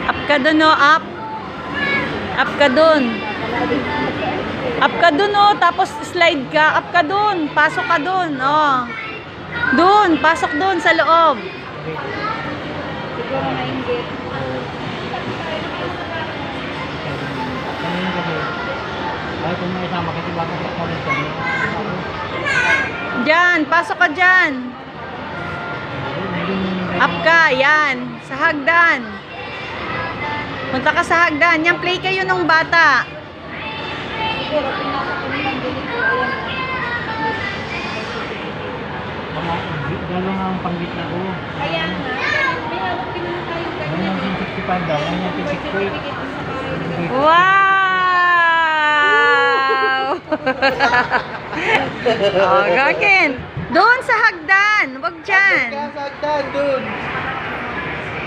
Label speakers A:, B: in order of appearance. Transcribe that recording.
A: Up ka dun, oh. Up. Up ka dun. Up ka dun, oh. Tapos slide ka. Up ka dun. Pasok ka dun, oh. Dun. Pasok dun sa loob.
B: Siguro nainggit.
C: Ay, kung may isama kasi baka kami kami.
A: Diyan. Pasok ka dyan. Up ka. Yan. Sa hagdan. Punta ka sa hagdan. Yan, play kayo nung bata.
B: Siguro pinasok ko nilang dito.
C: Gano'n nga ang panggitna ko.
B: Kaya nga, may hawak pinang tayo
C: Ngayon yung 65 daw, ngayon yung 68.
A: Wow! Oh, gakin. Doon sa hagdan. Wag dyan.
C: Kaya sa hagdan, dun.